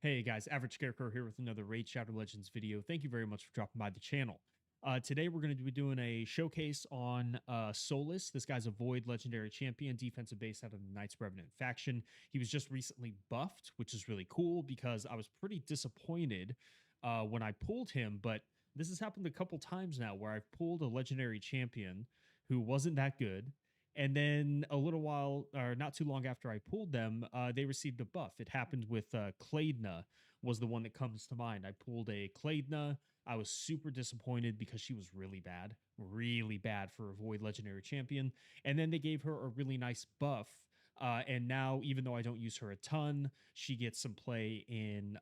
Hey guys, Average Scarecrow here with another Raid Shadow Legends video. Thank you very much for dropping by the channel. Today we're going to be doing a showcase on Soulless. This guy's a Void legendary champion, defensive base out of the Knights Revenant faction. He was just recently buffed, which is really cool because I was pretty disappointed when I pulled him, but this has happened a couple times now where I've pulled a legendary champion who wasn't that good. And then a little while, or not too long after I pulled them, they received a buff. It happened with Claydna was the one that comes to mind. I pulled a Claydna. I was super disappointed because she was really bad for a Void Legendary Champion. And then they gave her a really nice buff. And now, even though I don't use her a ton, she gets some play in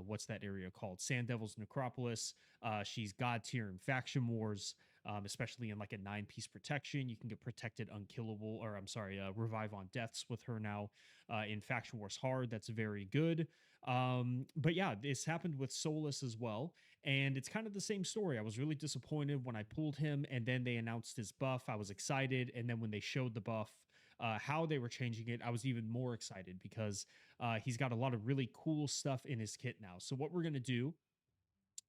what's that area called? Sand Devil's Necropolis. She's God tier in Faction Wars, especially in like a 9-piece protection. You can get protected unkillable, or I'm sorry, revive on deaths with her now in Faction Wars Hard. That's very good. But yeah, this happened with Soulless as well. And it's kind of the same story. I was really disappointed when I pulled him and then they announced his buff. I was excited. And then when they showed the buff, how they were changing it, I was even more excited because he's got a lot of really cool stuff in his kit now. So what we're going to do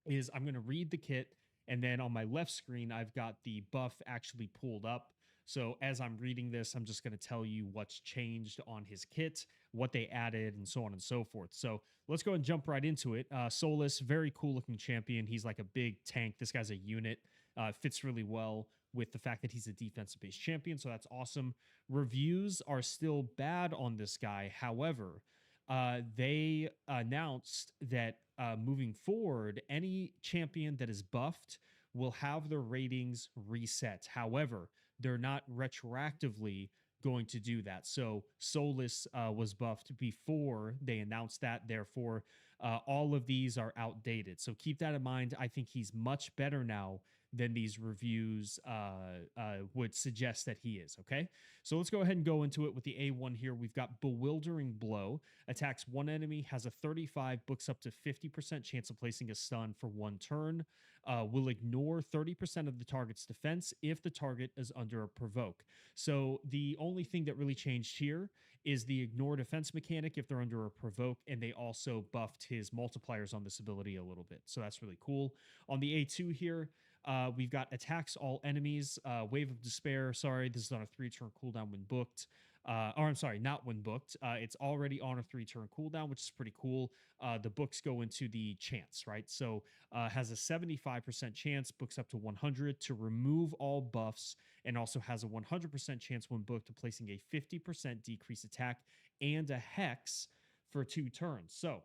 is I'm going to read the kit, and then on my left screen, I've got the buff actually pulled up. So as I'm reading this, I'm just going to tell you what's changed on his kit, what they added, and so on and so forth. So let's go and jump right into it. Soulless, very cool looking champion. He's like a big tank. This guy's a unit. Fits really well with the fact that he's a defensive-based champion, so that's awesome. Reviews are still bad on this guy. However, they announced that moving forward, any champion that is buffed will have their ratings reset. However, they're not retroactively going to do that. So Soulless was buffed before they announced that. Therefore, all of these are outdated. So keep that in mind. I think he's much better now than these reviews would suggest that he is. Okay, so let's go ahead and go into it with the A1 here. We've got Bewildering Blow. Attacks one enemy, has a 35, books up to 50% chance of placing a stun for one turn. Will ignore 30% of the target's defense if the target is under a provoke. So the only thing that really changed here is the ignore defense mechanic if they're under a provoke, and they also buffed his multipliers on this ability a little bit. So that's really cool. On the A2 here, we've got attacks all enemies. Wave of Despair. Sorry, this is on a 3-turn cooldown when booked. Or I'm sorry, not when booked. It's already on a 3-turn cooldown, which is pretty cool. The books go into the chance, right? So has a 75% chance, books up to 100 to remove all buffs, and also has a 100% chance when booked to placing a 50% decrease attack and a hex for 2 turns. So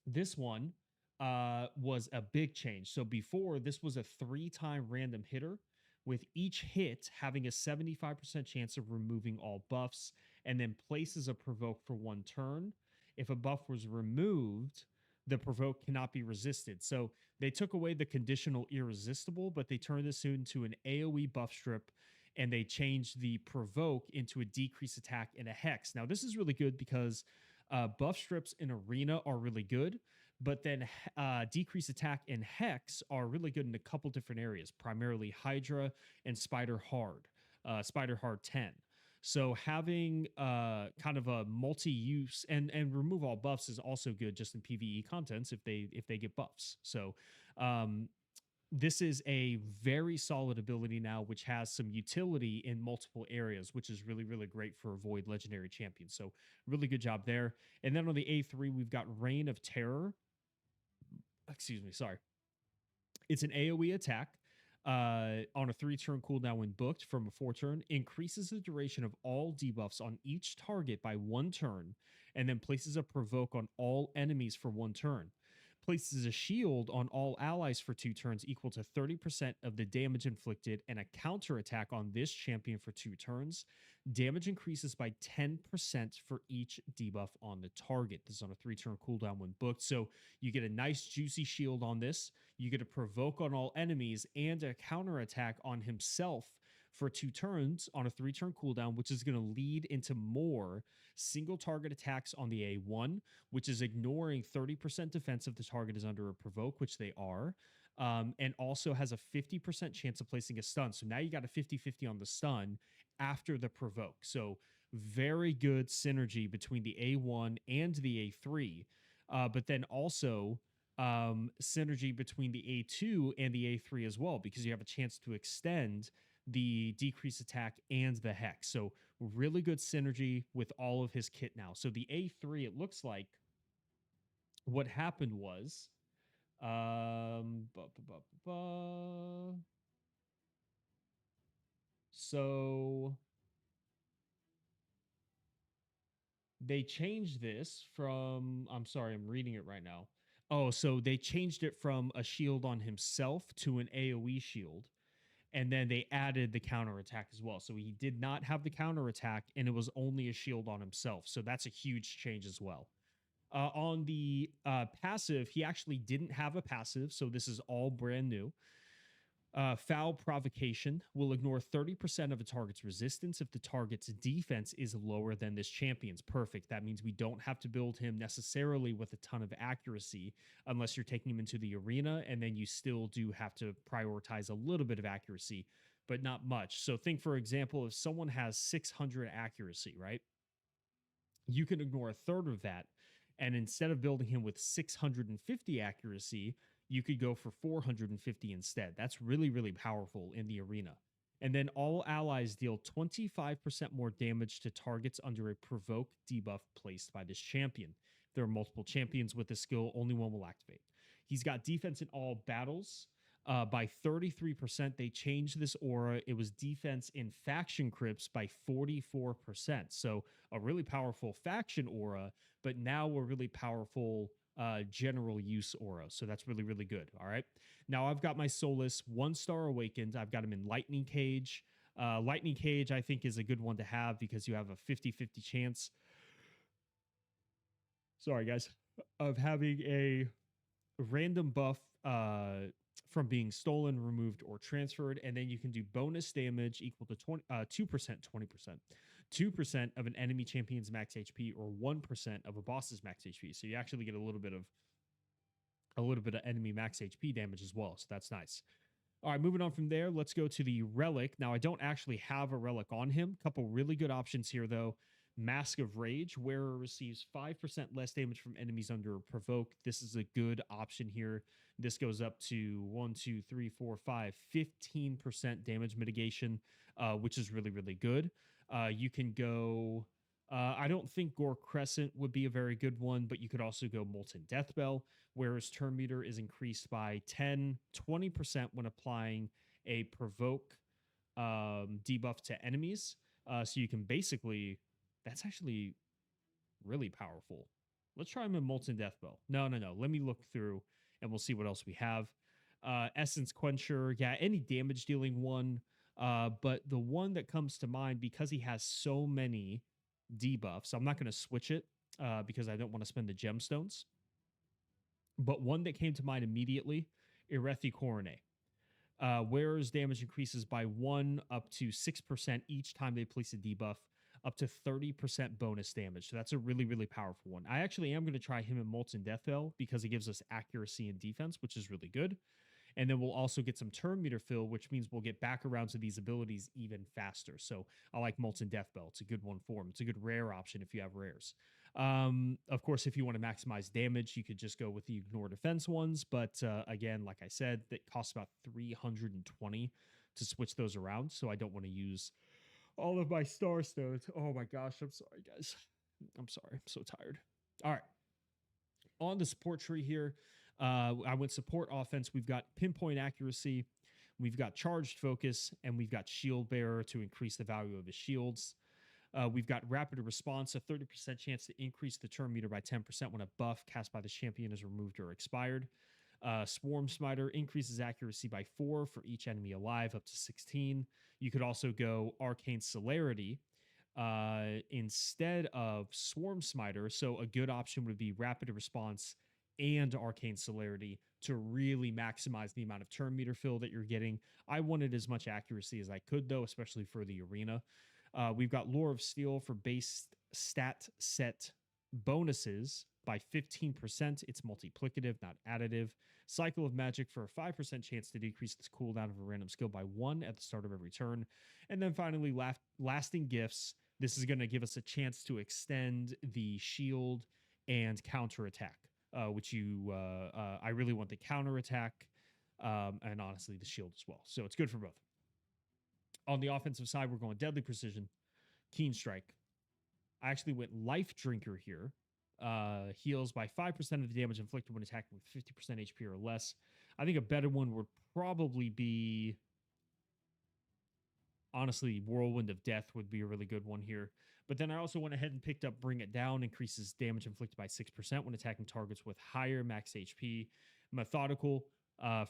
this one was a big change. So before, this was a 3-time random hitter, with each hit having a 75% chance of removing all buffs, and then places a provoke for 1 turn. If a buff was removed, the provoke cannot be resisted. So they took away the conditional irresistible, but they turned this into an AoE buff strip, and they changed the provoke into a decrease attack and a hex. Now, this is really good because buff strips in arena are really good, but then decrease attack and hex are really good in a couple different areas, primarily Hydra and Spider Hard 10. So having kind of a multi-use and remove all buffs is also good just in PvE contents if they get buffs. So this is a very solid ability now, which has some utility in multiple areas, which is really great for a Void Legendary Champion. So really good job there. And then on the A3, we've got Reign of Terror. Excuse me, sorry. It's an AoE attack on a 3-turn cooldown when booked from a 4-turn, increases the duration of all debuffs on each target by 1 turn, and then places a provoke on all enemies for 1 turn. Places a shield on all allies for 2 turns equal to 30% of the damage inflicted, and a counter attack on this champion for 2 turns. Damage increases by 10% for each debuff on the target. This is on a 3-turn cooldown when booked. So you get a nice juicy shield on this. You get a provoke on all enemies and a counter attack on himself for 2 turns on a 3-turn cooldown, which is going to lead into more single target attacks on the A1, which is ignoring 30% defense if the target is under a provoke, which they are, and also has a 50% chance of placing a stun. So now you got a 50-50 on the stun after the provoke. So very good synergy between the A1 and the A3. but then also synergy between the A2 and the A3 as well, because you have a chance to extend the decrease attack and the hex. So really good synergy with all of his kit now. So the A3, it looks like what happened was um bu- bu- bu- bu- so they changed this from, I'm sorry, I'm reading it right now. Oh, so they changed it from a shield on himself to an AoE shield. And then they added the counterattack as well. So he did not have the counterattack, and it was only a shield on himself. So that's a huge change as well. On the passive, he actually didn't have a passive. So this is all brand new. Foul provocation will ignore 30% of a target's resistance if the target's defense is lower than this champion's. Perfect. That means we don't have to build him necessarily with a ton of accuracy unless you're taking him into the arena, and then you still do have to prioritize a little bit of accuracy, but not much. So think, for example, if someone has 600 accuracy, right? You can ignore a third of that. And instead of building him with 650 accuracy, you could go for 450 instead. That's really, really powerful in the arena. And then all allies deal 25% more damage to targets under a provoke debuff placed by this champion. If there are multiple champions with this skill, only one will activate. He's got defense in all battles. By 33%, they changed this aura. It was defense in faction crypts by 44%. So a really powerful faction aura, but now a really powerful general use aura. So that's really, really good. All right. Now I've got my Soulless 1-star awakened. I've got him in Lightning Cage. Lightning Cage, I think, is a good one to have because you have a 50-50 chance. Sorry, guys. Of having a random buff from being stolen, removed, or transferred, and then you can do bonus damage equal to 2%, 20%, 2% of an enemy champion's max HP, or 1% of a boss's max HP. So you actually get a little bit of enemy max HP damage as well. So that's nice. All right, moving on from there, let's go to the relic. Now, I don't actually have a relic on him. Couple really good options here, though. Mask of Rage, wearer receives 5% less damage from enemies under provoke. This is a good option here. This goes up to 1, 2, 3, 4, 5, 15% damage mitigation, which is really, really good. You can go, I don't think Gore Crescent would be a very good one, but you could also go Molten Deathbell, whereas turn meter is increased by 20% when applying a provoke debuff to enemies. So you can basically, that's actually really powerful. Let's try him in Molten Deathbell. No. Let me look through and we'll see what else we have. Essence Quencher, yeah, any damage dealing one. But the one that comes to mind, because he has so many debuffs, I'm not going to switch it because I don't want to spend the gemstones. But one that came to mind immediately, Erethi Coronae. Wearer's damage increases by 1 up to 6% each time they place a debuff, up to 30% bonus damage. So that's a really, really powerful one. I actually am going to try him in Molten Deathbell because it gives us accuracy and defense, which is really good. And then we'll also get some turn meter fill, which means we'll get back around to these abilities even faster. So I like Molten Deathbell. It's a good one for him. It's a good rare option if you have rares. Of course, if you want to maximize damage, you could just go with the ignore defense ones. But again, like I said, that costs about 320 to switch those around. So I don't want to use all of my star stones. Oh my gosh, I'm sorry, guys. I'm sorry. I'm so tired. All right. On the support tree here, I went support offense. We've got pinpoint accuracy, we've got charged focus, and we've got shield bearer to increase the value of his shields. We've got rapid response, a 30% chance to increase the turn meter by 10% when a buff cast by the champion is removed or expired. Swarm Smiter increases accuracy by 4 for each enemy alive, up to 16. You could also go Arcane Celerity instead of Swarm Smiter. So a good option would be Rapid Response and Arcane Celerity to really maximize the amount of turn meter fill that you're getting. I wanted as much accuracy as I could, though, especially for the arena. We've got Lore of Steel for base stat set bonuses by 15%. It's multiplicative, not additive. Cycle of Magic for a 5% chance to decrease the cooldown of a random skill by 1 at the start of every turn. And then finally, Lasting Gifts. This is going to give us a chance to extend the shield and counterattack. which I really want the counterattack, and honestly the shield as well. So it's good for both. On the offensive side, we're going Deadly Precision, Keen Strike. I actually went Life Drinker here. Heals by 5% of the damage inflicted when attacking with 50% HP or less. I think a better one would probably be, honestly, Whirlwind of Death would be a really good one here. But then I also went ahead and picked up Bring It Down, increases damage inflicted by 6% when attacking targets with higher max HP. Methodical,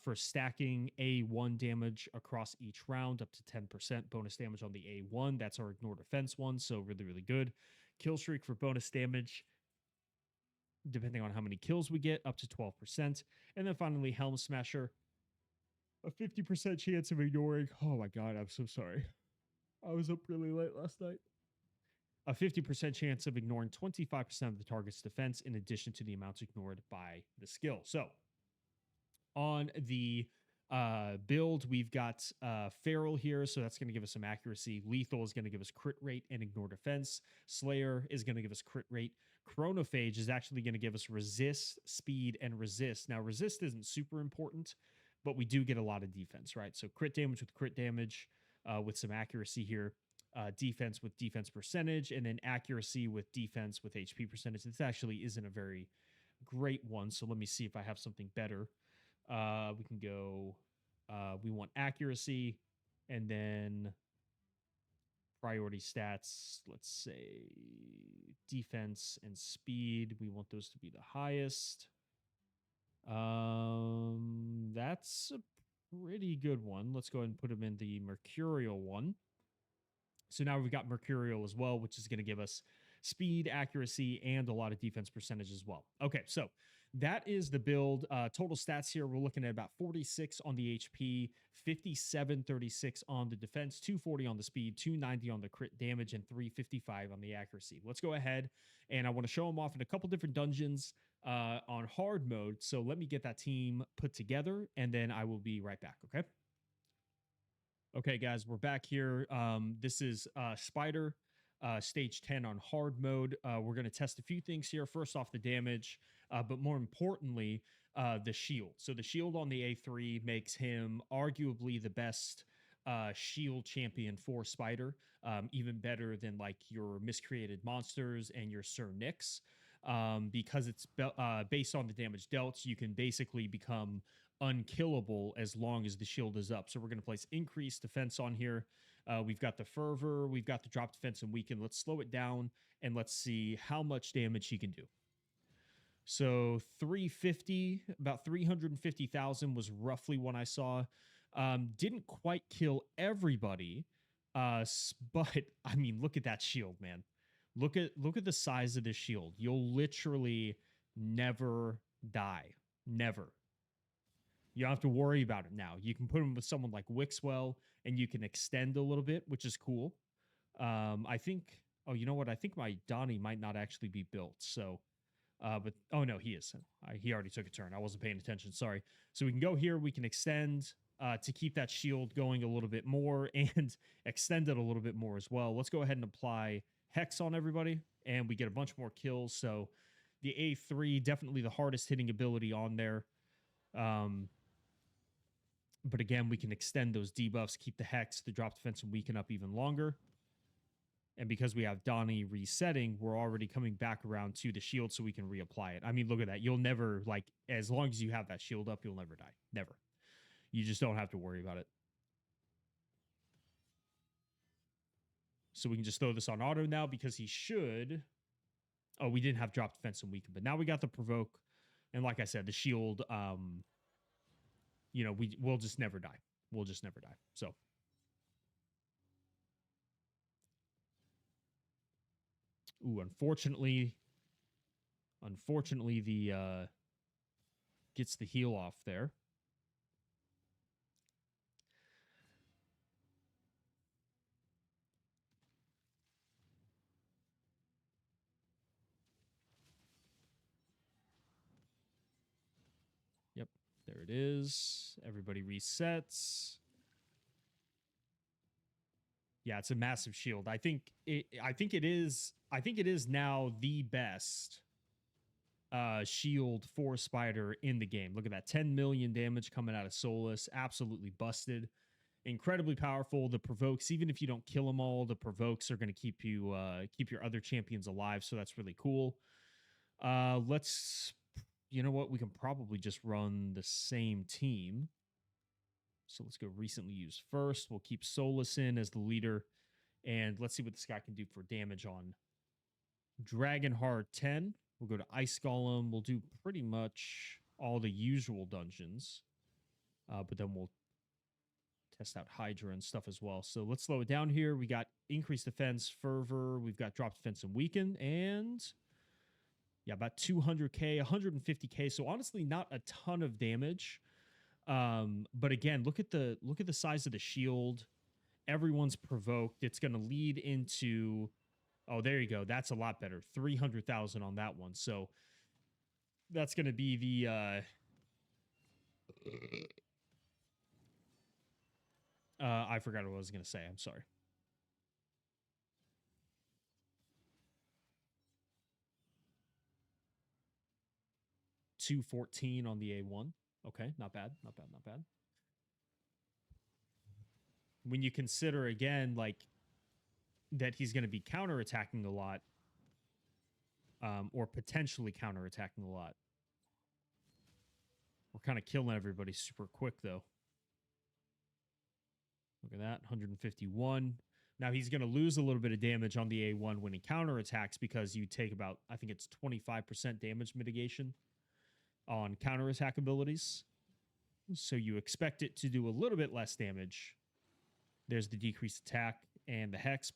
for stacking A1 damage across each round up to 10% bonus damage on the A1. That's our Ignore Defense one, so really, really good. Kill Streak for bonus damage, depending on how many kills we get, up to 12%. And then finally, Helm Smasher, a 50% chance of ignoring. Oh my god, I'm so sorry. I was up really late last night. A 50% chance of ignoring 25% of the target's defense in addition to the amounts ignored by the skill. So on the build, we've got Feral here, so that's going to give us some accuracy. Lethal is going to give us crit rate and ignore defense. Slayer is going to give us crit rate. Chronophage is actually going to give us resist, speed, and resist. Now, resist isn't super important, but we do get a lot of defense, right? So crit damage with crit damage with some accuracy here. Defense with defense percentage, and then accuracy with defense with HP percentage. This actually isn't a very great one, so let me see if I have something better. We can go, we want accuracy, and then priority stats, let's say defense and speed. We want those to be the highest. That's a pretty good one. Let's go ahead and put them in the Mercurial one. So now we've got Mercurial as well, which is going to give us speed, accuracy, and a lot of defense percentage as well. Okay, so that is the build. Total stats here, we're looking at about 46 on the HP, 5736 on the defense, 240 on the speed, 290 on the crit damage, and 355 on the accuracy. Let's go ahead, and I want to show them off in a couple different dungeons on hard mode. So let me get that team put together, and then I will be right back, okay? Okay, guys, we're back here. This is Spider, stage 10 on hard mode. We're going to test a few things here. First off, the damage, but more importantly, the shield. So the shield on the A3 makes him arguably the best shield champion for Spider, even better than like your Miscreated Monsters and your Sir Nyx. Because it's based on the damage dealt, you can basically become unkillable as long as the shield is up. So we're going to place increased defense on here. We've got the fervor, we've got the drop defense and weaken. Let's slow it down and let's see how much damage he can do. So 350, about 350,000 was roughly what I saw. Didn't quite kill everybody, but I mean, look at that shield, man. Look at the size of this shield. You'll literally never die. Never. You don't have to worry about it now. You can put him with someone like Wixwell, and you can extend a little bit, which is cool. I think, oh, you know what? I think my Donnie might not actually be built. So, but, oh, no, he is. He already took a turn. I wasn't paying attention. Sorry. So we can go here. We can extend to keep that shield going a little bit more and extend it a little bit more as well. Let's go ahead and apply Hex on everybody, and we get a bunch more kills. So the A3, definitely the hardest hitting ability on there. But again, we can extend those debuffs, keep the Hex, the drop defense, and weaken up even longer. And because we have Donnie resetting, we're already coming back around to the shield so we can reapply it. I mean, look at that. You'll never, like, as long as you have that shield up, you'll never die. Never. You just don't have to worry about it. So we can just throw this on auto now because he should... Oh, we didn't have drop defense and weaken, but now we got the provoke. And like I said, the shield... you know, we'll just never die. We'll just never die. So. Ooh, unfortunately, the gets the heal off there. Yep, there it is. Everybody resets. Yeah, it's a massive shield. I think it is now the best shield for Spider in the game. Look at that, 10 million damage coming out of Soulless. Absolutely busted. Incredibly powerful. The provokes, even if you don't kill them all, the provokes are going to keep you keep your other champions alive. So that's really cool. Let's, you know what? We can probably just run the same team. So let's go recently used first. We'll keep Soulless in as the leader. And let's see what this guy can do for damage on Dragonheart 10. We'll go to Ice Golem. We'll do pretty much all the usual dungeons. But then we'll test out Hydra and stuff as well. So let's slow it down here. We got increased defense, fervor. We've got drop defense and weaken. And yeah, about 200k, 150k. So honestly, not a ton of damage. But again, look at the size of the shield. Everyone's provoked. It's going to lead into, oh, there you go. That's a lot better. 300,000 on that one. So that's going to be the I forgot what I was going to say. I'm sorry. $214 on the A1. Okay, not bad, not bad, not bad. When you consider again, like, that he's going to be counterattacking a lot, or potentially counterattacking a lot. We're kind of killing everybody super quick, though. Look at that, 151. Now he's going to lose a little bit of damage on the A1 when he counterattacks because you take about, I think it's 25% damage mitigation on counterattack abilities. So you expect it to do a little bit less damage. There's the decreased attack and the Hex.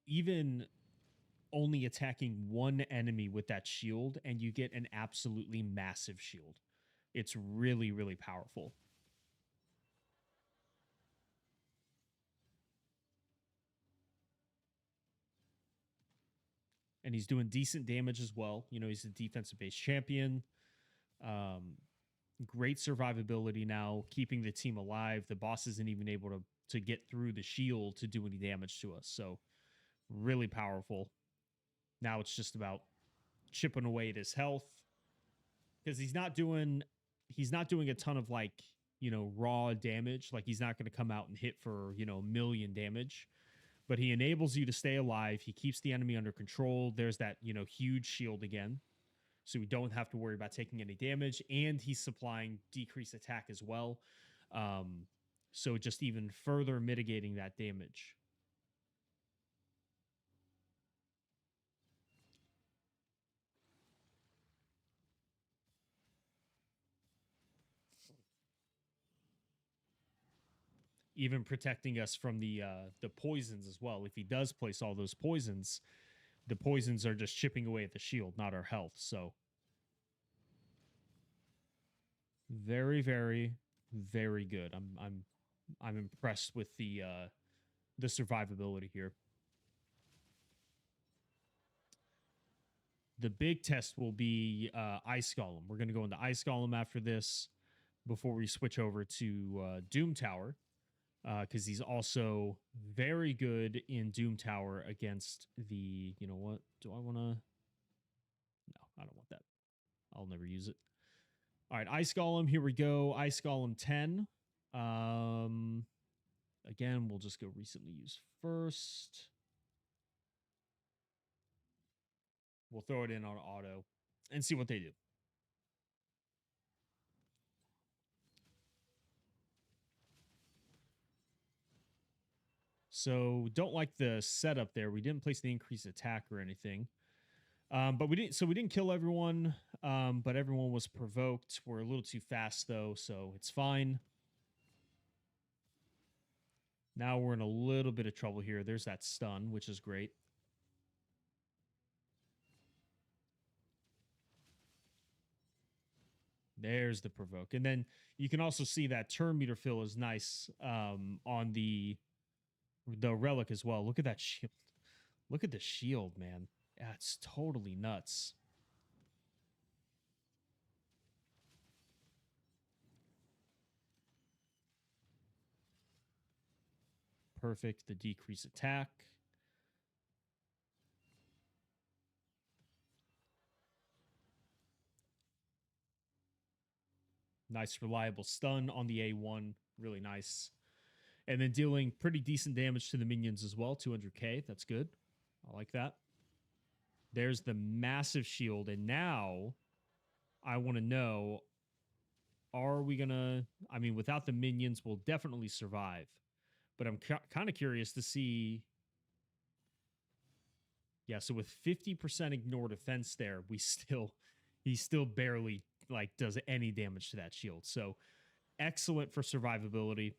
Even only attacking one enemy with that shield and you get an absolutely massive shield. It's really, really powerful. And he's doing decent damage as well. You know, he's a defensive-based champion. Great survivability now, keeping the team alive. The boss isn't even able to get through the shield to do any damage to us. So really powerful. Now it's just about chipping away at his health because he's not doing a ton of, like, you know, raw damage. Like, he's not going to come out and hit for, you know, 1,000,000 damage, but he enables you to stay alive. He keeps the enemy under control. There's that, you know, huge shield again. So we don't have to worry about taking any damage, and he's supplying decreased attack as well. So just even further mitigating that damage. Even protecting us from the poisons as well. If he does place all those poisons, the poisons are just chipping away at the shield, not our health. So very, very, very good. I'm impressed with the survivability here. The big test will be Ice Golem. We're going to go into Ice Golem after this before we switch over to Doom Tower, because he's also very good in Doom Tower against the, you know what? Do I want to? No, I don't want that. I'll never use it. All right, Ice Golem, here we go. Ice Golem 10. Again, we'll just go recently used first. We'll throw it in on auto and see what they do. So don't like the setup there. We didn't place the increased attack or anything. But we didn't kill everyone, but everyone was provoked. We're a little too fast though, so it's fine. Now we're in a little bit of trouble here. There's that stun, which is great. There's the provoke. And then you can also see that turn meter fill is nice on the The relic as well. Look at that shield. Look at the shield, man. That's totally nuts. Perfect. The decrease attack. Nice, reliable stun on the A1. Really nice. And then dealing pretty decent damage to the minions as well. 200k. That's good. I like that. There's the massive shield. And now I want to know, are we going to... I mean, without the minions, we'll definitely survive. But I'm kind of curious to see... Yeah, so with 50% ignore defense there, he still barely like does any damage to that shield. So excellent for survivability.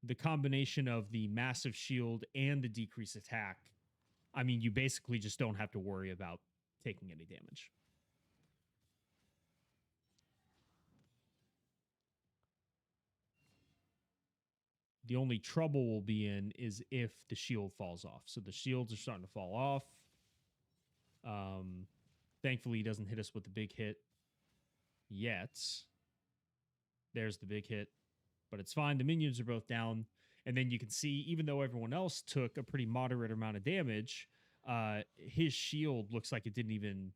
The combination of the massive shield and the decreased attack, I mean, you basically just don't have to worry about taking any damage. The only trouble we'll be in is if the shield falls off. So the shields are starting to fall off. Thankfully, he doesn't hit us with the big hit yet. There's the big hit, but it's fine. The minions are both down. And then you can see, even though everyone else took a pretty moderate amount of damage, his shield looks like it didn't even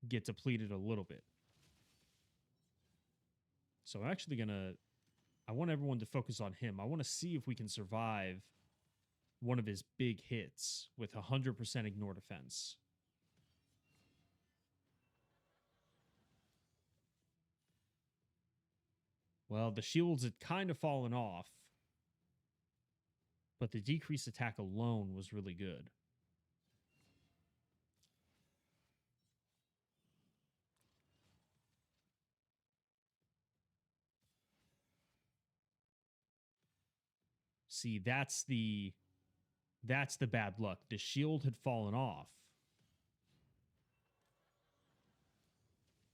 get depleted a little bit. So I'm actually going to... I want everyone to focus on him. I want to see if we can survive one of his big hits with 100% ignore defense. Well, the shields had kind of fallen off, but the decreased attack alone was really good. See, that's the bad luck. The shield had fallen off.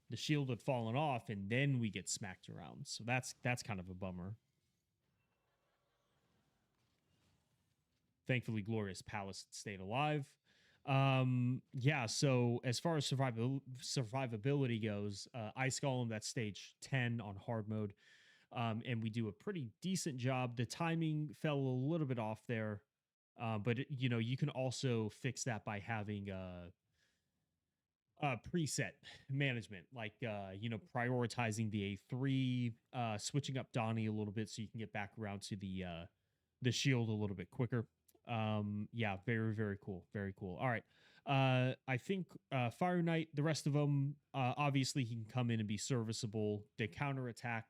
The shield had fallen off, and then we get smacked around. So that's kind of a bummer. Thankfully, Glorious Palace stayed alive. Yeah, so as far as survivability goes, Ice Golem, that's stage 10 on hard mode. And we do a pretty decent job. The timing fell a little bit off there. But, you know, you can also fix that by having preset management, like, you know, prioritizing the A3, switching up Donnie a little bit so you can get back around to the shield a little bit quicker. Yeah, very, very cool. Very cool. All right. I think Fire Knight, the rest of them, obviously he can come in and be serviceable. The counterattack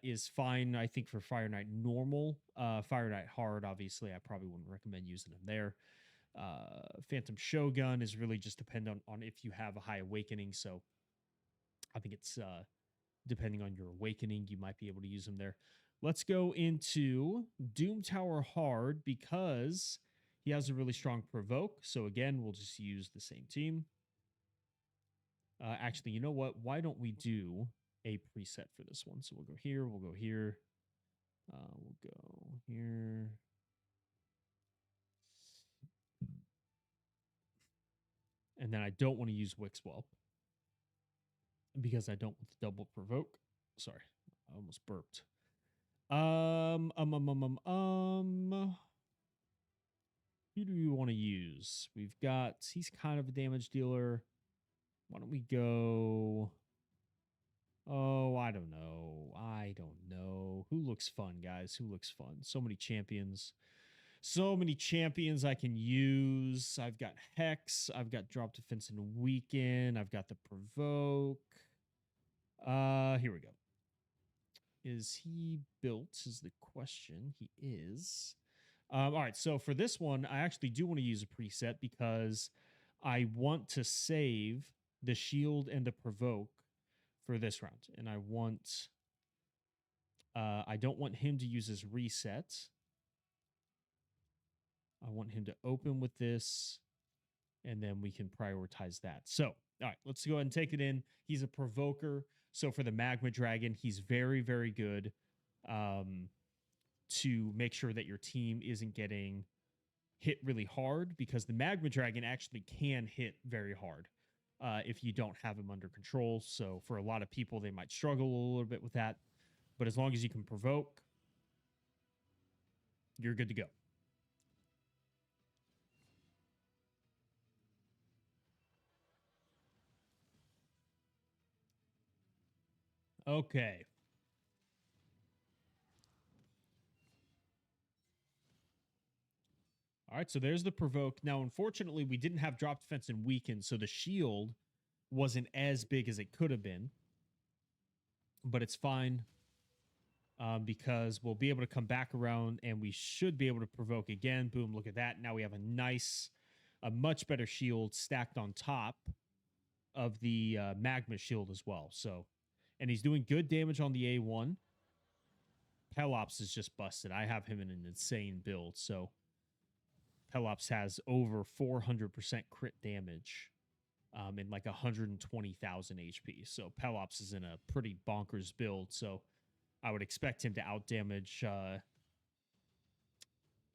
is fine, I think, for Fire Knight normal. Fire Knight hard, obviously, I probably wouldn't recommend using him there. Phantom Shogun is really just dependent on if you have a high awakening. So I think it's depending on your awakening, you might be able to use him there. Let's go into Doom Tower hard because he has a really strong provoke. So again, we'll just use the same team. Actually, you know what? Why don't we do a preset for this one? So we'll go here. We'll go here. We'll go here. And then I don't want to use Wixwell because I don't want the double provoke. Sorry, I almost burped. Who do we want to use? We've got, he's kind of a damage dealer. Why don't we go? Oh, I don't know. I don't know. Who looks fun, guys? Who looks fun? So many champions. So many champions I can use. I've got Hex. I've got Drop Defense and Weaken. I've got the Provoke. Here we go. Is he built is the question. He is. All right, so for this one, I actually do want to use a preset because I want to save the shield and the provoke for this round. And I don't want him to use his reset. I want him to open with this, and then we can prioritize that. So, all right, let's go ahead and take it in. He's a provoker. So for the Magma Dragon, he's very, very good. um, to make sure that your team isn't getting hit really hard, because the Magma Dragon actually can hit very hard if you don't have him under control. So for a lot of people, they might struggle a little bit with that. But as long as you can provoke, you're good to go. Okay. All right, so there's the provoke. Now, unfortunately, we didn't have drop defense and weaken, so the shield wasn't as big as it could have been. But it's fine, because we'll be able to come back around and we should be able to provoke again. Boom, look at that. Now we have a much better shield stacked on top of the magma shield as well. So, and he's doing good damage on the A1. Pelops is just busted. I have him in an insane build. So Pelops has over 400% crit damage and like 120,000 HP. So Pelops is in a pretty bonkers build. So I would expect him to outdamage.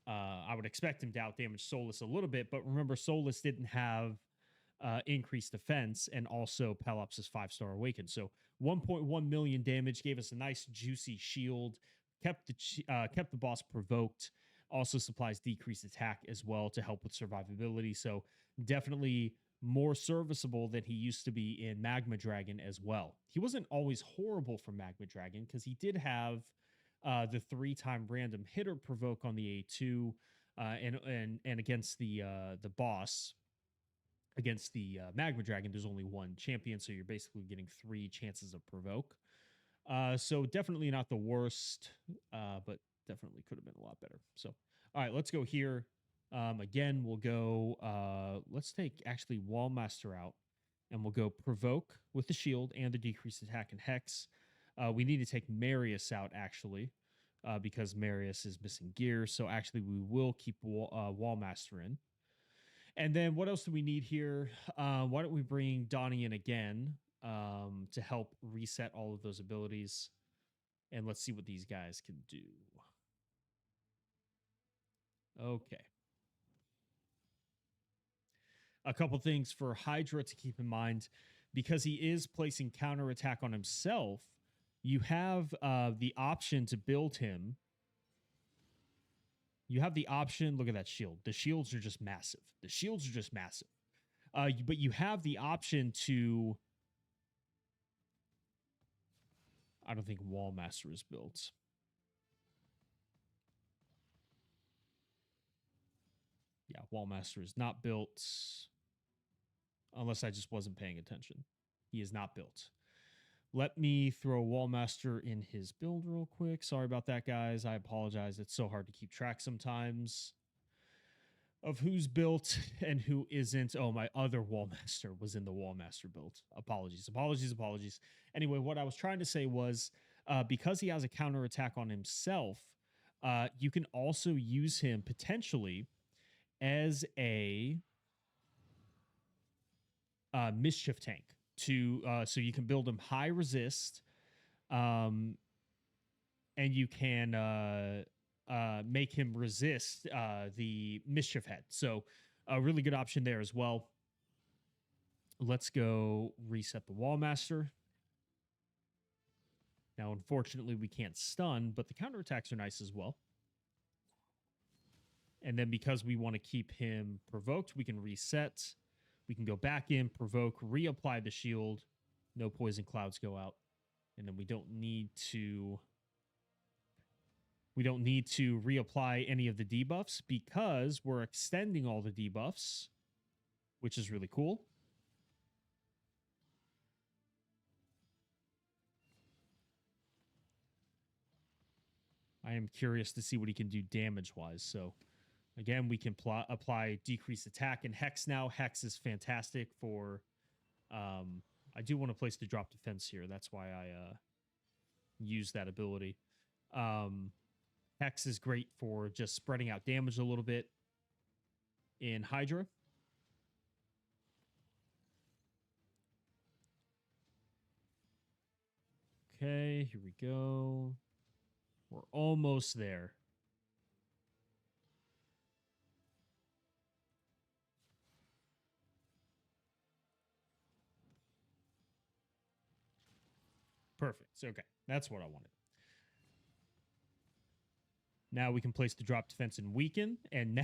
I would expect him to outdamage Soulless a little bit, but remember, Soulless didn't have increased defense, and also Pelops is 5-star awakened. So 1.1 million damage, gave us a nice juicy shield, kept the boss provoked. Also supplies decreased attack as well to help with survivability. So definitely more serviceable than he used to be in Magma Dragon as well. He wasn't always horrible for Magma Dragon because he did have the 3-time random hitter provoke on the A2 and against the boss. Against the Magma Dragon, there's only one champion, so you're basically getting 3 chances of provoke. So definitely not the worst, but definitely could have been a lot better. So, all right, let's go here. Again, we'll go, let's take actually Wallmaster out, and we'll go Provoke with the shield and the decreased attack and Hex. We need to take Marius out, actually, because Marius is missing gear. So actually, we will keep Wallmaster in. And then what else do we need here? Why don't we bring Donnie in again to help reset all of those abilities? And let's see what these guys can do. Okay. A couple things for Hydra to keep in mind. Because he is placing counterattack on himself, you have the option to build him. You have the option. Look at that shield. The shields are just massive. The shields are just massive. But you have the option to... I don't think Wallmaster is built. Yeah, Wallmaster is not built. Unless I just wasn't paying attention. He is not built. Let me throw Wallmaster in his build real quick. Sorry about that, guys. I apologize. It's so hard to keep track sometimes of who's built and who isn't. Oh, my other Wallmaster was in the Wallmaster build. Apologies, apologies, apologies. Anyway, what I was trying to say was because he has a counterattack on himself, you can also use him potentially as a mischief tank to so you can build him high resist, and you can make him resist the mischief head. So a really good option there as well. Let's go reset the Wallmaster. Now, unfortunately, we can't stun, but the counterattacks are nice as well. And then because we want to keep him provoked, we can reset. We can go back in, provoke, reapply the shield. No poison clouds go out. And then we don't need to reapply any of the debuffs because we're extending all the debuffs, which is really cool. I am curious to see what he can do damage-wise. So, again, we can apply decreased attack and Hex now. Hex is fantastic for... I do want to place the drop defense here. That's why I use that ability. Hex is great for just spreading out damage a little bit in Hydra. Okay, here we go. We're almost there. Perfect. Okay, that's what I wanted. Now we can place the drop defense and weaken, and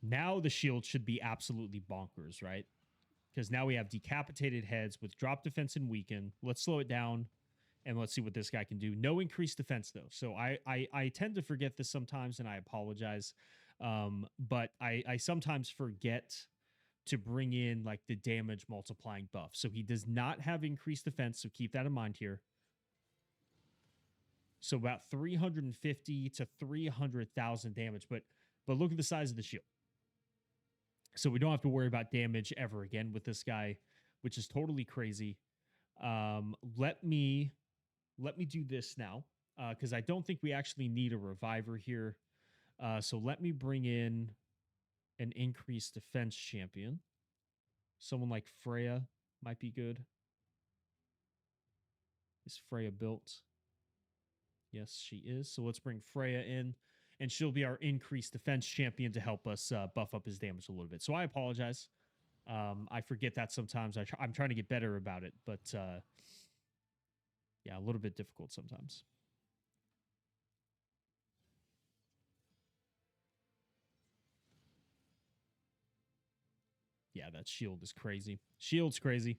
now the shield should be absolutely bonkers, right? Because now we have decapitated heads with drop defense and weaken. Let's slow it down and let's see what this guy can do. No increased defense though, so I tend to forget this sometimes, and I apologize. But I sometimes forget to bring in like the damage multiplying buff. So he does not have increased defense, so keep that in mind here. So about 350 to 300,000 damage, but look at the size of the shield. So we don't have to worry about damage ever again with this guy, which is totally crazy. Let me do this now, because I don't think we actually need a reviver here. So let me bring in an increased defense champion. Someone like Freya might be good. Is Freya built? Yes, she is. So let's bring Freya in, and she'll be our increased defense champion to help us buff up his damage a little bit. So I apologize. I forget that sometimes. I'm trying to get better about it, but yeah, a little bit difficult sometimes. Yeah, that shield is crazy. Shield's crazy.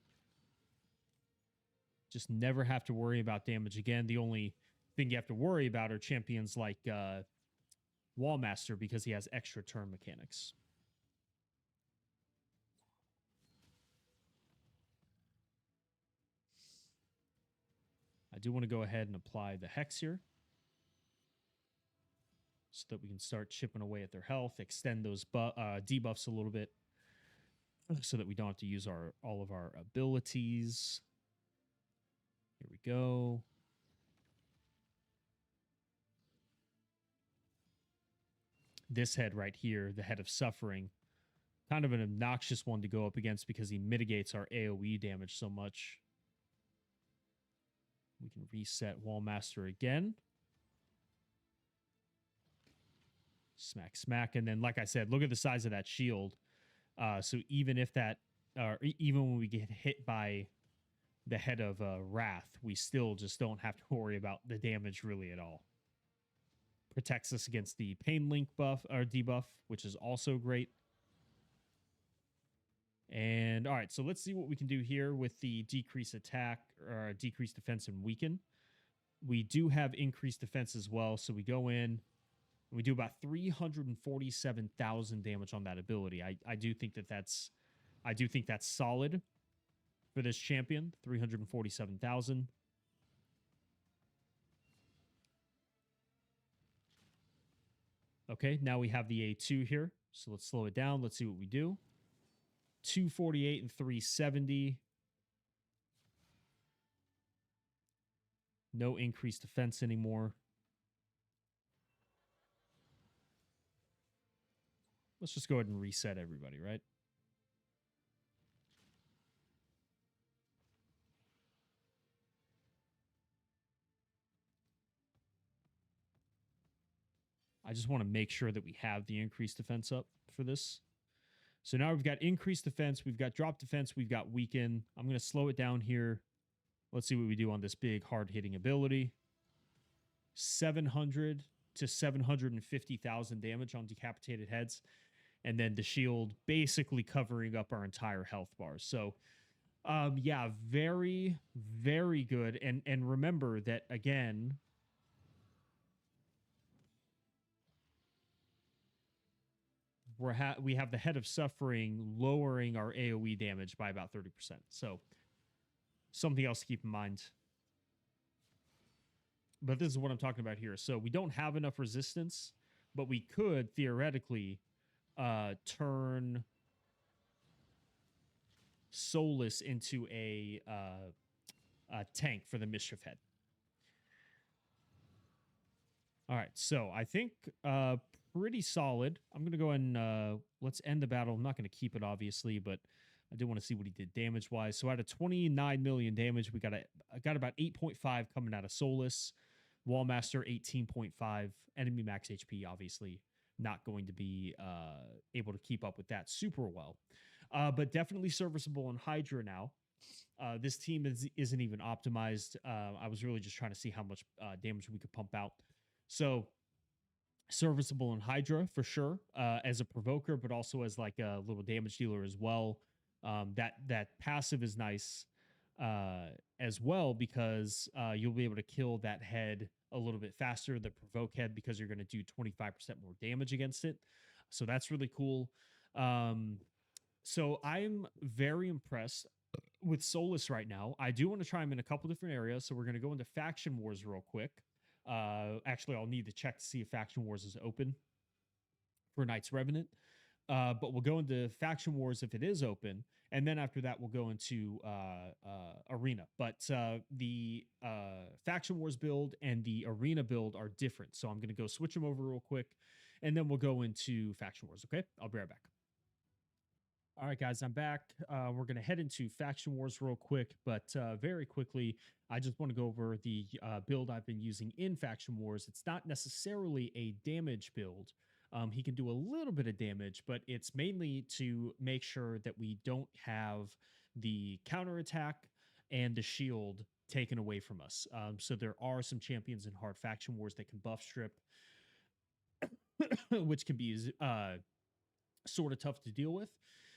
Just never have to worry about damage again. The only thing you have to worry about are champions like Wallmaster, because he has extra turn mechanics. I do want to go ahead and apply the Hex here so that we can start chipping away at their health, extend those debuffs a little bit so that we don't have to use all of our abilities. Here we go. This head right here, the Head of Suffering, kind of an obnoxious one to go up against because he mitigates our AoE damage so much. We can reset Wallmaster again. Smack, smack. And then, like I said, look at the size of that shield. So even if that, even when we get hit by the Head of Wrath, we still just don't have to worry about the damage really at all. Protects us against the Pain Link buff or debuff, which is also great. And all right, so let's see what we can do here with the decrease attack or decrease defense and weaken. We do have increased defense as well, so we go in and we do about 347,000 damage on that ability. I do think that's solid for this champion. 347,000. Okay, now we have the A2 here. So let's slow it down. Let's see what we do. 248 and 370. No increased defense anymore. Let's just go ahead and reset everybody, right? I just want to make sure that we have the increased defense up for this. So now we've got increased defense, we've got drop defense, we've got weaken. I'm going to slow it down here. Let's see what we do on this big hard-hitting ability. 700 to 750,000 damage on decapitated heads. And then the shield basically covering up our entire health bars. So, yeah, very, very good. And remember that, again, we have the Head of Suffering lowering our AoE damage by about 30%. So something else to keep in mind. But this is what I'm talking about here. So we don't have enough resistance, but we could theoretically turn Soulless into a tank for the Mischief Head. All right, so I think pretty solid. I'm going to go and let's end the battle. I'm not going to keep it, obviously, but I do want to see what he did damage-wise. So out of 29 million damage, we got about 8.5 coming out of Soulless. Wallmaster 18.5, enemy max HP, obviously not going to be able to keep up with that super well. But definitely serviceable on Hydra now. This team isn't even optimized. I was really just trying to see how much damage we could pump out. So serviceable in Hydra for sure, as a provoker, but also as like a little damage dealer as well. That passive is nice as well because you'll be able to kill that head a little bit faster, the provoke head, because you're going to do 25% more damage against it. So that's really cool. So I'm very impressed with Soulless right now. I do want to try him in a couple different areas. So we're going to go into Faction Wars real quick. Actually, I'll need to check to see if Faction Wars is open for Knights Revenant. But we'll go into Faction Wars if it is open. And then after that, we'll go into Arena. But the Faction Wars build and the Arena build are different. So I'm going to go switch them over real quick. And then we'll go into Faction Wars, okay? I'll be right back. All right, guys, I'm back. We're going to head into Faction Wars real quick, but very quickly, I just want to go over the build I've been using in Faction Wars. It's not necessarily a damage build. He can do a little bit of damage, but it's mainly to make sure that we don't have the counterattack and the shield taken away from us. So there are some champions in hard Faction Wars that can buff strip, which can be sort of tough to deal with.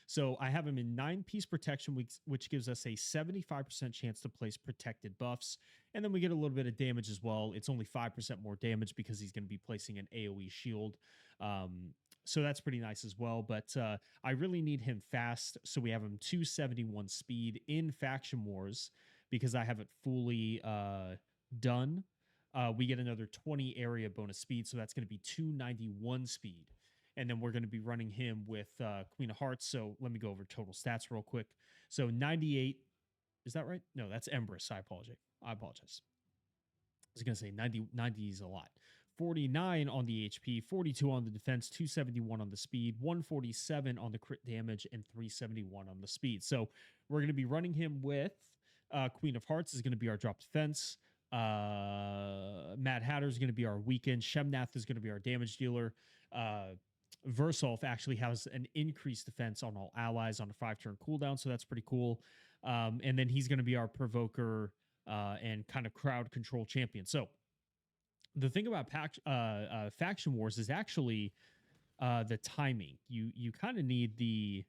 So I have him in 9-piece protection, which gives us a 75% chance to place protected buffs. And then we get a little bit of damage as well. It's only 5% more damage because he's going to be placing an AoE shield. So that's pretty nice as well. But I really need him fast. So we have him 271 speed in Faction Wars because I have it fully done. We get another 20 area bonus speed. So that's going to be 291 speed. And then we're going to be running him with Queen of Hearts. So let me go over total stats real quick. So 98, is that right? No, that's Empress. I apologize. I was going to say 90 is a lot. 49 on the HP, 42 on the defense, 271 on the speed, 147 on the crit damage, and 371 on the speed. So we're going to be running him with Queen of Hearts is going to be our drop defense. Mad Hatter is going to be our weaken. Shemnath is going to be our damage dealer. Versolf actually has an increased defense on all allies on a 5-turn cooldown, so that's pretty cool. And then he's going to be our provoker and kind of crowd control champion. So the thing about Faction Wars is actually the timing. You kind of need the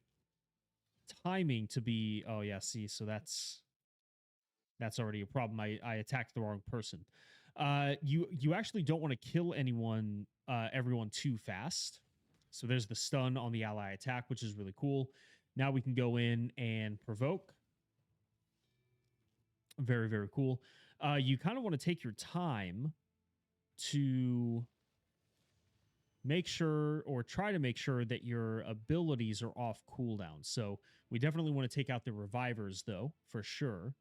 timing to be. Oh yeah, see, so that's already a problem. I attacked the wrong person. You actually don't want to kill everyone too fast. So there's the stun on the ally attack, which is really cool. Now we can go in and provoke. Very, very cool. You kind of want to take your time to make sure or try to make sure that your abilities are off cooldown. So we definitely want to take out the revivers, though, for sure.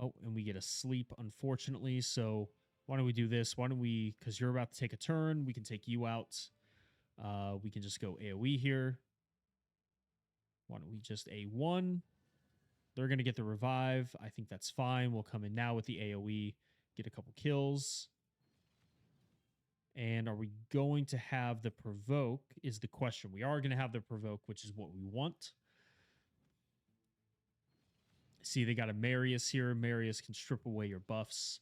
Oh, and we get a sleep, unfortunately. So why don't we do this? Why don't we, because you're about to take a turn, we can take you out. We can just go AoE here. Why don't we just A1? They're going to get the revive. I think that's fine. We'll come in now with the AoE, get a couple kills. And are we going to have the provoke is the question. We are going to have the provoke, which is what we want. See, they got a Marius here. Marius can strip away your buffs.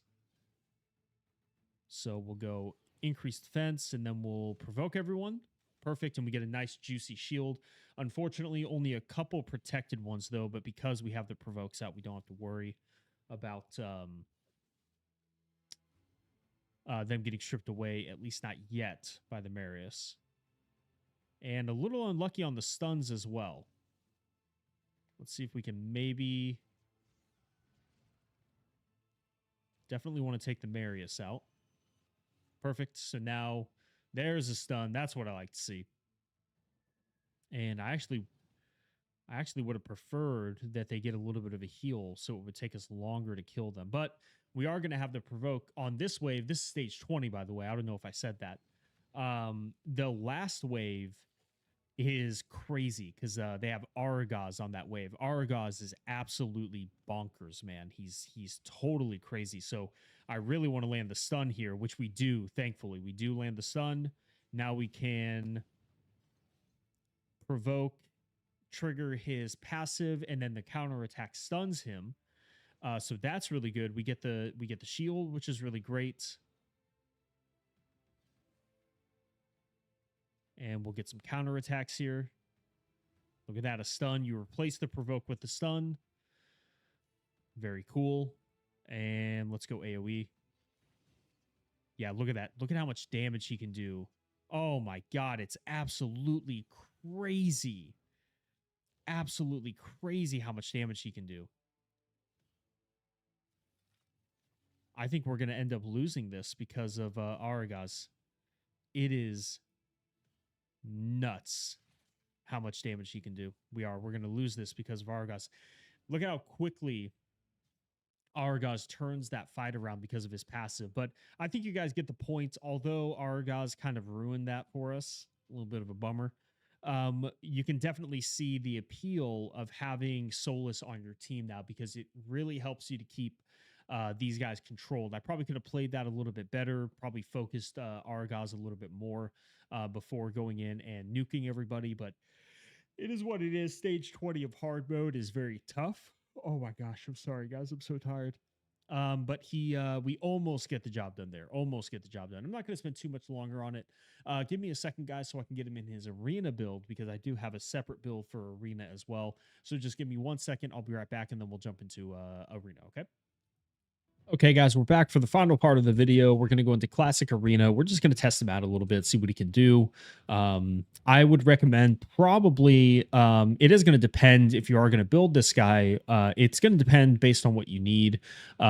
So we'll go increased defense, and then we'll provoke everyone. Perfect, and we get a nice juicy shield. Unfortunately, only a couple protected ones, though, but because we have the provokes out, we don't have to worry about them getting stripped away, at least not yet, by the Marius. And a little unlucky on the stuns as well. Let's see if we can maybe... Definitely want to take the Marius out. Perfect. So now there's a stun. That's what I like to see. And I actually would have preferred that they get a little bit of a heal so it would take us longer to kill them. But we are going to have the provoke on this wave. This is stage 20, by the way. I don't know if I said that. The last wave is crazy because they have Aragaz on that wave. Aragaz is absolutely bonkers, man. He's totally crazy. So I really want to land the stun here, which we do. Thankfully, we do land the stun. Now we can provoke, trigger his passive, and then the counter attack stuns him. So that's really good. We get the shield, which is really great. And we'll get some counter attacks here. Look at that, a stun. You replace the provoke with the stun. Very cool. And let's go AoE. Yeah, look at that. Look at how much damage he can do. Oh my god, it's absolutely crazy. Absolutely crazy how much damage he can do. I think we're going to end up losing this because of Aragaz. It is nuts how much damage he can do. We're going to lose this because of Aragaz. Look at how quickly Aragaz turns that fight around because of his passive. But I think you guys get the point. Although Aragaz kind of ruined that for us, a little bit of a bummer. You can definitely see the appeal of having Soulless on your team now because it really helps you to keep these guys controlled. I probably could have played that a little bit better, probably focused Aragaz a little bit more before going in and nuking everybody, but it is what it is. Stage 20 of hard mode is very tough. Oh my gosh, I'm sorry, guys. I'm so tired. But we almost get the job done there. Almost get the job done. I'm not going to spend too much longer on it. Give me a second, guys, so I can get him in his arena build because I do have a separate build for arena as well. So just give me 1 second. I'll be right back, and then we'll jump into arena, okay? Okay, guys, we're back for the final part of the video. We're going to go into Classic Arena. We're just going to test him out a little bit, see what he can do. I would recommend probably, it is going to depend if you are going to build this guy. It's going to depend based on what you need.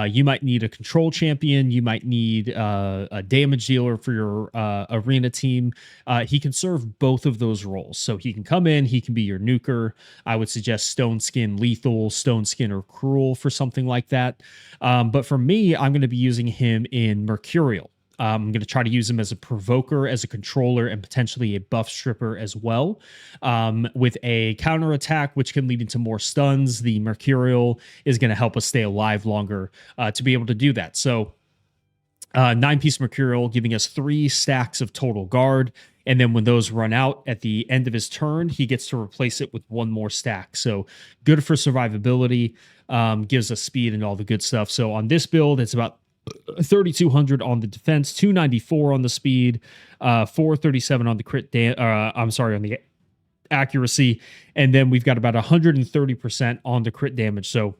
You might need a control champion. You might need a damage dealer for your arena team. He can serve both of those roles. So he can come in, he can be your nuker. I would suggest Stone Skin Lethal, Stone Skin or Cruel for something like that. But for me, I'm going to be using him in Mercurial. I'm going to try to use him as a provoker, as a controller, and potentially a buff stripper as well. With a counter attack, which can lead into more stuns, the Mercurial is going to help us stay alive longer to be able to do that. So 9-piece Mercurial, giving us 3 stacks of total guard. And then when those run out at the end of his turn, he gets to replace it with 1 more stack. So good for survivability, gives us speed and all the good stuff. So on this build, it's about 3,200 on the defense, 294 on the speed, 437 on the on the accuracy. And then we've got about 130% on the crit damage. So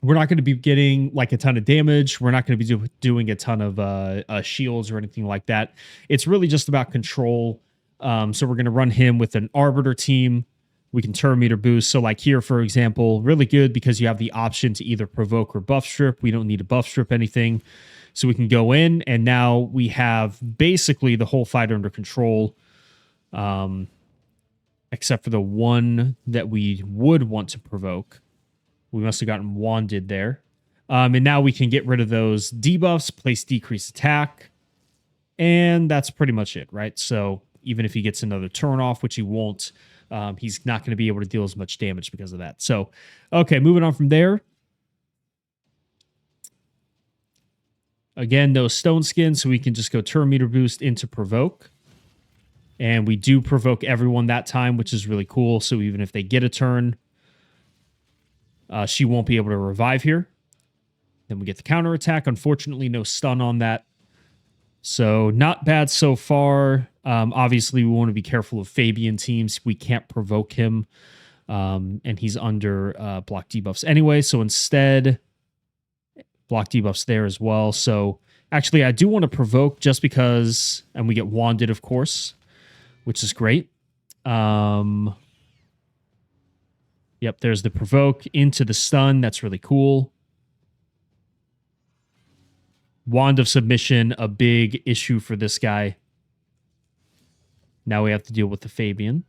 we're not going to be getting like a ton of damage. We're not going to be doing a ton of shields or anything like that. It's really just about control. So we're going to run him with an Arbiter team. We can turn meter boost. So like here, for example, really good because you have the option to either provoke or buff strip. We don't need to buff strip anything. So we can go in and now we have basically the whole fight under control. Except for the one that we would want to provoke. We must have gotten wanded there. And now we can get rid of those debuffs, place decreased attack. And that's pretty much it, right? So even if he gets another turn off, which he won't, he's not going to be able to deal as much damage because of that. So, okay, moving on from there. Again, no stone skin, so we can just go turn meter boost into provoke. And we do provoke everyone that time, which is really cool. So even if they get a turn, she won't be able to revive here. Then we get the counter attack. Unfortunately, no stun on that. So not bad so far. Obviously, we want to be careful of Fabian teams. We can't provoke him. And he's under block debuffs anyway. So instead, block debuffs there as well. So actually, I do want to provoke just because, and we get wanded, of course, which is great. Yep, there's the provoke into the stun. That's really cool. Wand of Submission, a big issue for this guy. Now we have to deal with the Fabian.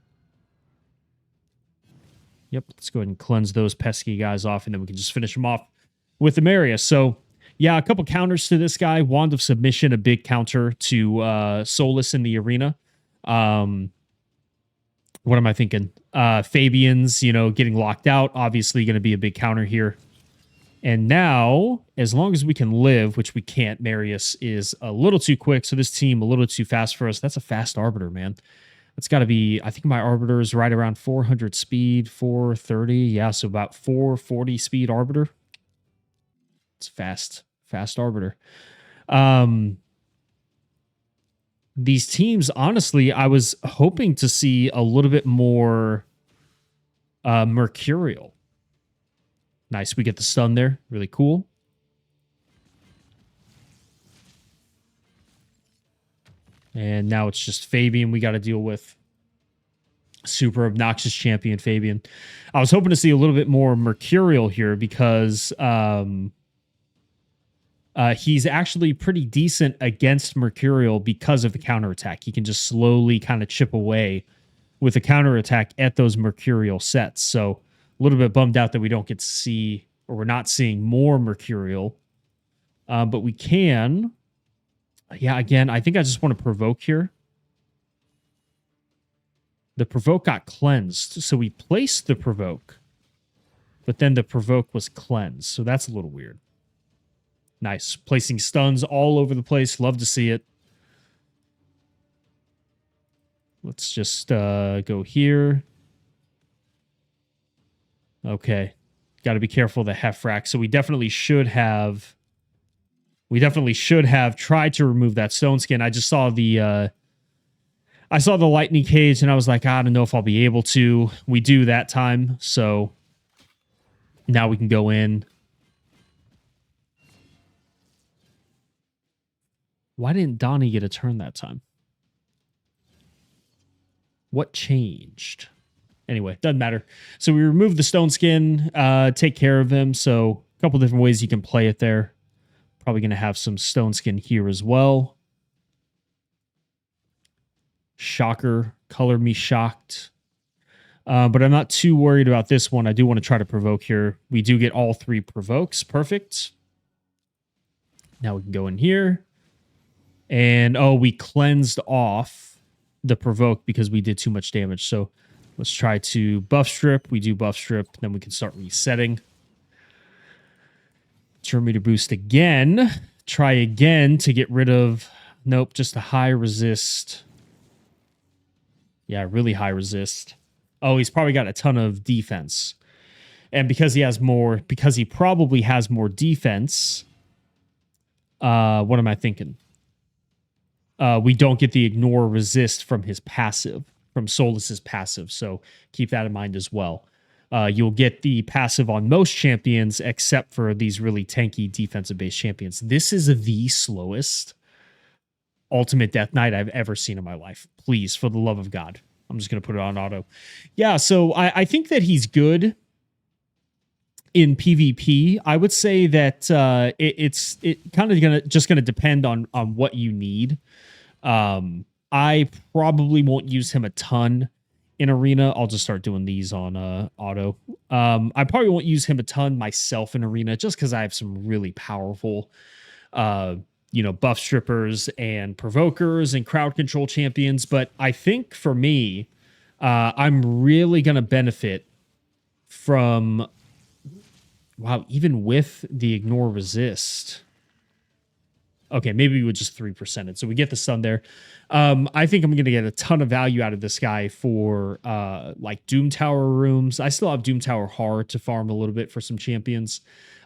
Yep, let's go ahead and cleanse those pesky guys off, and then we can just finish them off with the Marius. So, yeah, a couple counters to this guy. Wand of Submission, a big counter to Soulless in the arena. What am I thinking? Fabian's, getting locked out. Obviously going to be a big counter here. And now, as long as we can live, which we can't, Marius is a little too quick. So this team a little too fast for us. That's a fast Arbiter, man. It's got to be, I think my Arbiter is right around 400 speed, 430. Yeah, so about 440 speed Arbiter. It's fast Arbiter. These teams, honestly, I was hoping to see a little bit more Mercurial. Nice. We get the stun there. Really cool. And now it's just Fabian we got to deal with. Super obnoxious champion Fabian. I was hoping to see a little bit more Mercurial here because he's actually pretty decent against Mercurial because of the counterattack. He can just slowly kind of chip away with a counterattack at those Mercurial sets. So a little bit bummed out that we don't get to see, or we're not seeing more Mercurial. But we can. Yeah, again, I think I just want to provoke here. The provoke got cleansed. So we placed the provoke, but then the provoke was cleansed. So that's a little weird. Nice. Placing stuns all over the place. Love to see it. Let's just go here. Okay. Got to be careful of the Hefrack. So we definitely should have tried to remove that stone skin. I just saw the lightning cage and I was like, I don't know if I'll be able to. We do that time. So now we can go in. Why didn't Donnie get a turn that time? What changed? Anyway, doesn't matter. So we remove the stone skin, take care of him. So a couple different ways you can play it there. Probably going to have some stone skin here as well. Shocker. Color me shocked. But I'm not too worried about this one. I do want to try to provoke here. We do get all 3 provokes. Perfect. Now we can go in here. And, we cleansed off the provoke because we did too much damage. So let's try to buff strip. We do buff strip. Then we can start resetting. Turn meter boost again. Try again to get rid of... Nope, just a high resist. Yeah, really high resist. Oh, he's probably got a ton of defense. And because he probably has more defense, what am I thinking? We don't get the ignore resist from his passive, from Soulless's passive. So keep that in mind as well. You'll get the passive on most champions except for these really tanky defensive-based champions. This is the slowest Ultimate Death Knight I've ever seen in my life. Please, for the love of God. I'm just going to put it on auto. Yeah, so I think that he's good in PvP. I would say that it's kind of just gonna depend on what you need. I probably won't use him a ton in arena. I'll just start doing these on auto. I probably won't use him a ton myself in arena just because I have some really powerful buff strippers and provokers and crowd control champions. But I think for me, I'm really gonna benefit from even with the ignore resist. Okay, maybe we would just 3% it. So we get the stun there. I think I'm going to get a ton of value out of this guy for like Doom Tower rooms. I still have Doom Tower hard to farm a little bit for some champions.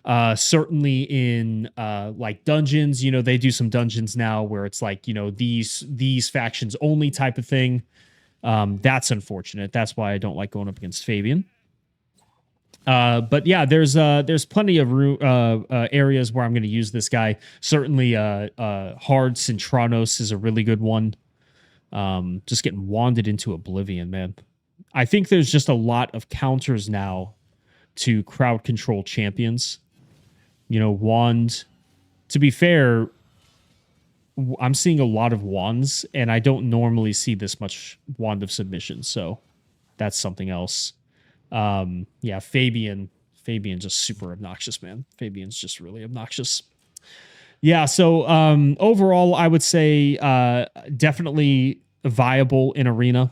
Certainly in like dungeons, they do some dungeons now where it's like, these factions only type of thing. That's unfortunate. That's why I don't like going up against Fabian. But yeah, there's plenty of areas where I'm going to use this guy. Certainly, hard Centranos is a really good one. Just getting wanded into oblivion, man. I think there's just a lot of counters now to crowd control champions. Wand. To be fair, I'm seeing a lot of wands, and I don't normally see this much wand of submission, so that's something else. Yeah, Fabian just super obnoxious, man. Fabian's just really obnoxious. Yeah, so overall, I would say definitely viable in arena.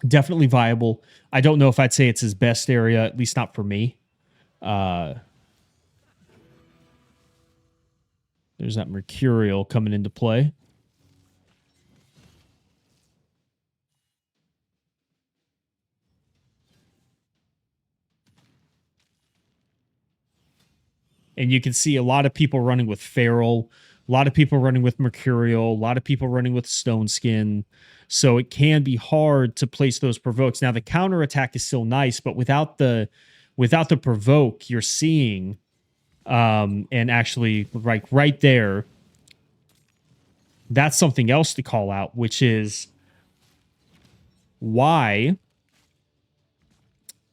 Definitely viable. I don't know if I'd say it's his best area, at least not for me. There's that Mercurial coming into play. And you can see a lot of people running with Feral, a lot of people running with Mercurial, a lot of people running with Stone Skin. So it can be hard to place those provokes. Now the counter attack is still nice, but without the provoke, you're seeing and actually like right there, that's something else to call out, which is why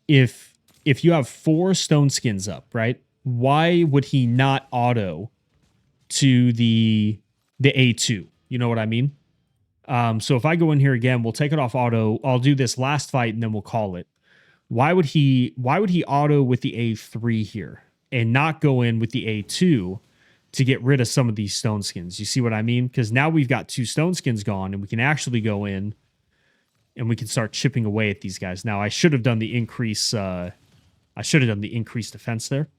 if you have 4 Stone Skins up, right? Why would he not auto to the A2? You know what I mean? So if I go in here again, we'll take it off auto. I'll do this last fight and then we'll call it. Why would he auto with the A3 here and not go in with the A2 to get rid of some of these Stone Skins? You see what I mean? Because now we've got 2 Stone Skins gone and we can actually go in and we can start chipping away at these guys. Now I should have done the increase. I should have done the increased defense there.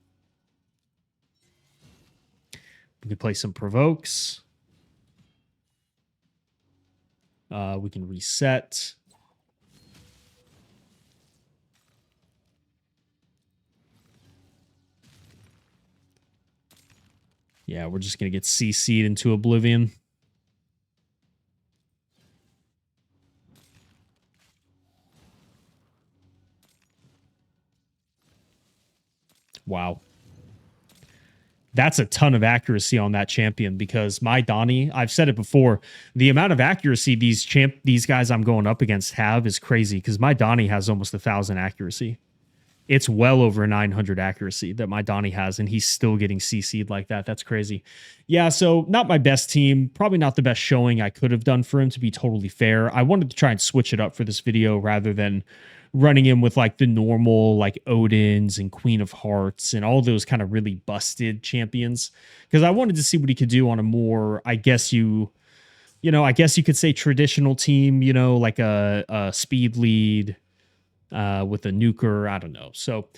We can play some provokes. We can reset. Yeah, we're just going to get CC'd into oblivion. Wow. That's a ton of accuracy on that champion because my Donnie, I've said it before, the amount of accuracy these guys I'm going up against have is crazy because my Donnie has almost 1,000 accuracy. It's well over 900 accuracy that my Donnie has, and he's still getting CC'd like that. That's crazy. Yeah, so not my best team. Probably not the best showing I could have done for him, to be totally fair. I wanted to try and switch it up for this video rather than running him with like the normal like Odins and Queen of Hearts and all those kind of really busted champions. Because I wanted to see what he could do on a more, I guess you could say traditional team, like a speed lead, with a nuker. I don't know. So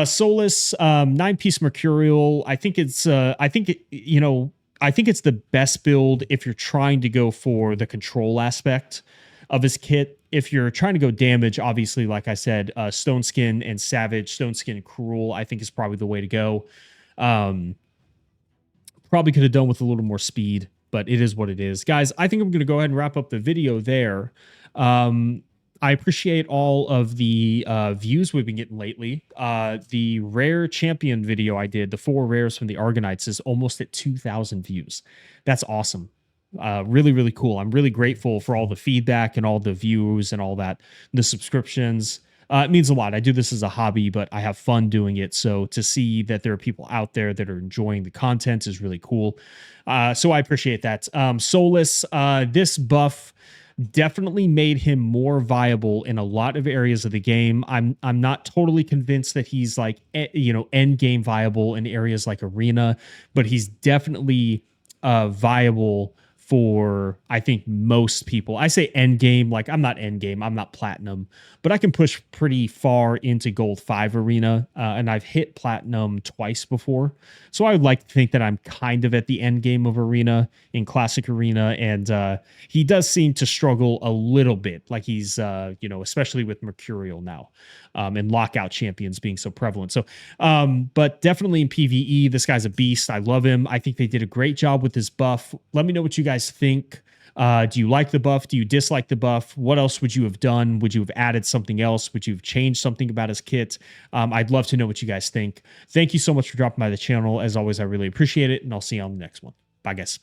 Soulless, 9-piece Mercurial. I think it's I think it's the best build if you're trying to go for the control aspect of his kit. If you're trying to go damage, obviously, like I said, Stone Skin and Savage, Stone Skin and Cruel, I think is probably the way to go. Probably could have done with a little more speed, but it is what it is. Guys, I think I'm going to go ahead and wrap up the video there. I appreciate all of the views we've been getting lately. The rare champion video I did, the 4 rares from the Argonites, is almost at 2,000 views. That's awesome. Really, really cool. I'm really grateful for all the feedback and all the views and all that, the subscriptions. It means a lot. I do this as a hobby, but I have fun doing it. So to see that there are people out there that are enjoying the content is really cool. So I appreciate that. Soulless, this buff definitely made him more viable in a lot of areas of the game. I'm not totally convinced that he's like, end game viable in areas like Arena, but he's definitely viable for, I think, most people. I say end game, like I'm not end game, I'm not platinum, but I can push pretty far into gold 5 arena, and I've hit platinum twice before. So I would like to think that I'm kind of at the end game of arena in classic arena, and he does seem to struggle a little bit, like he's, especially with Mercurial now, and lockout champions being so prevalent. So, but definitely in PvE, this guy's a beast. I love him. I think they did a great job with this buff. Let me know what you guys think. Do you like the buff? Do you dislike the buff? What else would you have done? Would you have added something else? Would you have changed something about his kit? I'd love to know what you guys think. Thank you so much for dropping by the channel. As always, I really appreciate it, and I'll see you on the next one. Bye, guys.